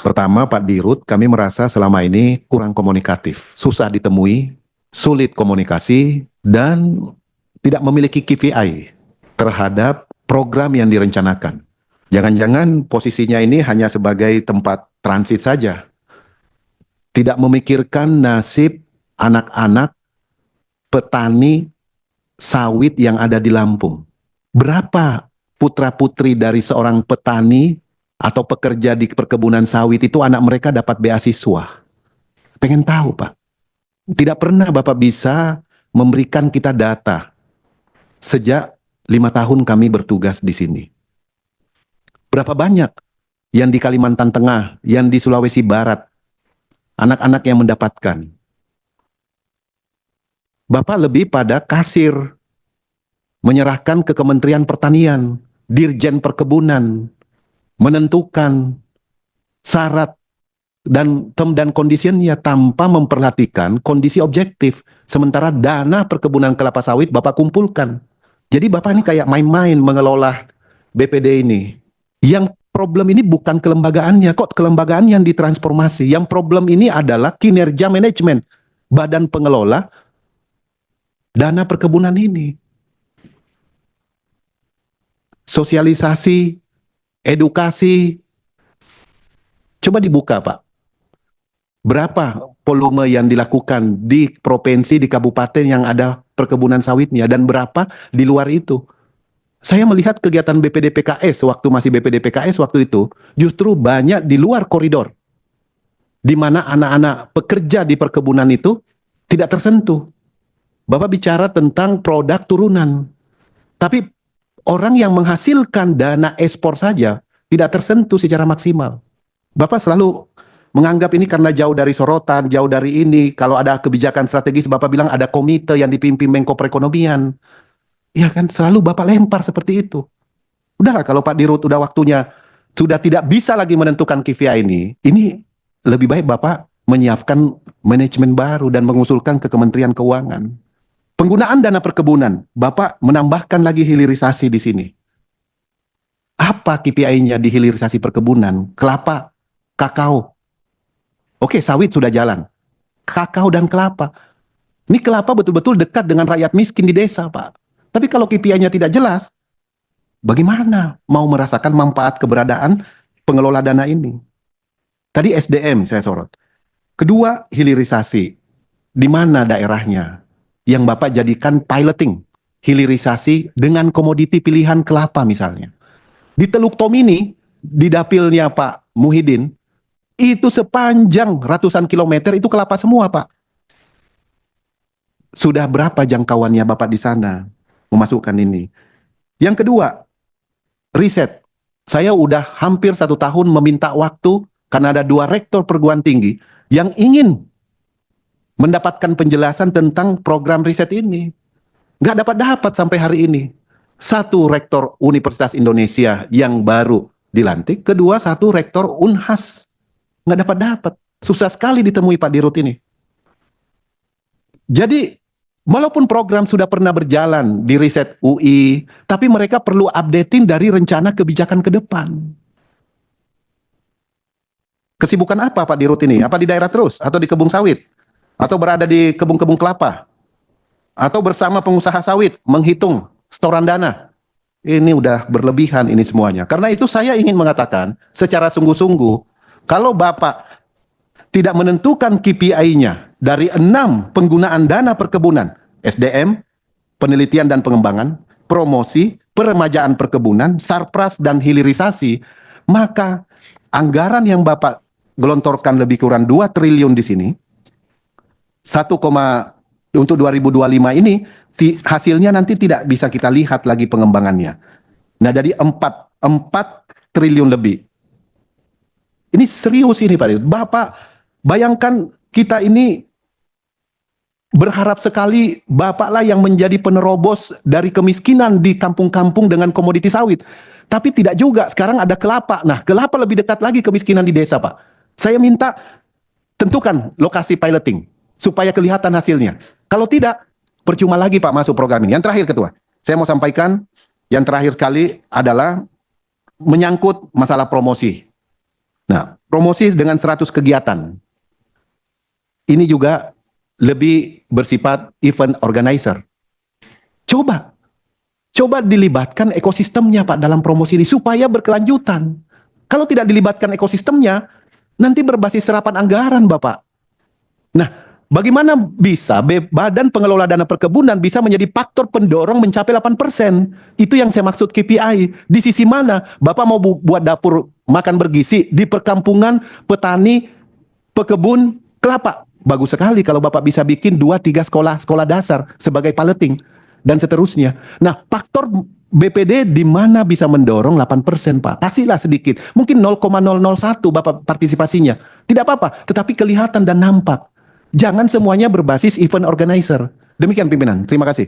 Pertama, Pak Dirut, kami merasa selama ini kurang komunikatif, susah ditemui, sulit komunikasi, dan tidak memiliki KPI terhadap program yang direncanakan. Jangan-jangan posisinya ini hanya sebagai tempat transit saja, tidak memikirkan nasib anak-anak petani sawit yang ada di Lampung. Berapa putra-putri dari seorang petani atau pekerja di perkebunan sawit itu anak mereka dapat beasiswa? Pengen tahu, Pak. Tidak pernah Bapak bisa memberikan kita data sejak 5 tahun kami bertugas di sini. Berapa banyak yang di Kalimantan Tengah, yang di Sulawesi Barat, anak-anak yang mendapatkan? Bapak lebih pada kasir, menyerahkan ke Kementerian Pertanian, Dirjen Perkebunan, menentukan syarat dan term dan conditionnya tanpa memperhatikan kondisi objektif. Sementara dana perkebunan kelapa sawit Bapak kumpulkan. Jadi Bapak ini kayak main-main mengelola BPD ini. Yang problem ini bukan kelembagaannya, kok kelembagaan yang ditransformasi. Yang problem ini adalah kinerja manajemen badan pengelola dana perkebunan ini. Sosialisasi, edukasi, coba dibuka, Pak. Berapa volume yang dilakukan di provinsi, di kabupaten yang ada perkebunan sawitnya, dan berapa di luar itu? Saya melihat kegiatan BPD PKS waktu masih BPD PKS waktu itu, justru banyak di luar koridor, di mana anak-anak pekerja di perkebunan itu tidak tersentuh. Bapak bicara tentang produk turunan, tapi orang yang menghasilkan dana ekspor saja tidak tersentuh secara maksimal. Bapak selalu menganggap ini karena jauh dari sorotan, jauh dari ini. Kalau ada kebijakan strategis, Bapak bilang ada komite yang dipimpin Menko Perekonomian. Ya kan, selalu Bapak lempar seperti itu. Udahlah, kalau Pak Dirut udah waktunya, sudah tidak bisa lagi menentukan KPI ini lebih baik Bapak menyiapkan manajemen baru dan mengusulkan ke Kementerian Keuangan. Penggunaan dana perkebunan, Bapak menambahkan lagi hilirisasi di sini. Apa KPI-nya di hilirisasi perkebunan? Kelapa, kakao. Oke, sawit sudah jalan. Kakao dan kelapa. Ini kelapa betul-betul dekat dengan rakyat miskin di desa, Pak. Tapi kalau KPI-nya tidak jelas, bagaimana mau merasakan manfaat keberadaan pengelola dana ini? Tadi SDM saya sorot. Kedua, hilirisasi. Di mana daerahnya? Yang Bapak jadikan piloting, hilirisasi dengan komoditi pilihan kelapa misalnya. Di Teluk Tomini, di dapilnya Pak Muhyiddin, itu sepanjang ratusan kilometer itu kelapa semua, Pak. Sudah berapa jangkauannya Bapak di sana memasukkan ini? Yang kedua, riset. Saya udah hampir 1 tahun meminta waktu karena ada 2 rektor perguruan tinggi yang ingin mendapatkan penjelasan tentang program riset ini. Nggak dapat sampai hari ini. 1 rektor Universitas Indonesia yang baru dilantik, kedua 1 rektor Unhas. Nggak dapat. Susah sekali ditemui Pak Dirut ini. Jadi, walaupun program sudah pernah berjalan di riset UI, tapi mereka perlu updating dari rencana kebijakan ke depan. Kesibukan apa Pak Dirut ini? Apa di daerah terus? Atau di kebun sawit? Atau berada di kebun-kebun kelapa? Atau bersama pengusaha sawit menghitung setoran dana? Ini udah berlebihan ini semuanya. Karena itu saya ingin mengatakan secara sungguh-sungguh, kalau Bapak tidak menentukan KPI-nya dari 6 penggunaan dana perkebunan, SDM, penelitian dan pengembangan, promosi, peremajaan perkebunan, sarpras dan hilirisasi, maka anggaran yang Bapak gelontorkan lebih kurang 2 triliun di sini, untuk 2025 ini hasilnya nanti tidak bisa kita lihat lagi pengembangannya. Nah, jadi 4 triliun lebih. Ini serius ini Pak Dirut. Bapak bayangkan kita ini berharap sekali Bapaklah yang menjadi penerobos dari kemiskinan di kampung-kampung dengan komoditi sawit. Tapi tidak juga, sekarang ada kelapa. Nah, kelapa lebih dekat lagi kemiskinan di desa, Pak. Saya minta tentukan lokasi piloting supaya kelihatan hasilnya. Kalau tidak, percuma lagi Pak masuk program ini. Yang terakhir Ketua, saya mau sampaikan yang terakhir sekali adalah menyangkut masalah promosi. Nah, promosi dengan 100 kegiatan. Ini juga lebih bersifat event organizer. Coba dilibatkan ekosistemnya Pak dalam promosi ini supaya berkelanjutan. Kalau tidak dilibatkan ekosistemnya, nanti berbasis serapan anggaran Bapak. Nah, bagaimana bisa Badan Pengelola Dana Perkebunan bisa menjadi faktor pendorong mencapai 8%? Itu yang saya maksud KPI. Di sisi mana Bapak mau buat dapur makan bergizi di perkampungan petani pekebun kelapa? Bagus sekali kalau Bapak bisa bikin 2-3 sekolah dasar sebagai piloting dan seterusnya. Nah, faktor BPD di mana bisa mendorong 8% Pak? Pastilah sedikit. Mungkin 0,001 Bapak partisipasinya. Tidak apa-apa, tetapi kelihatan dan nampak. Jangan semuanya berbasis event organizer. Demikian pimpinan. Terima kasih.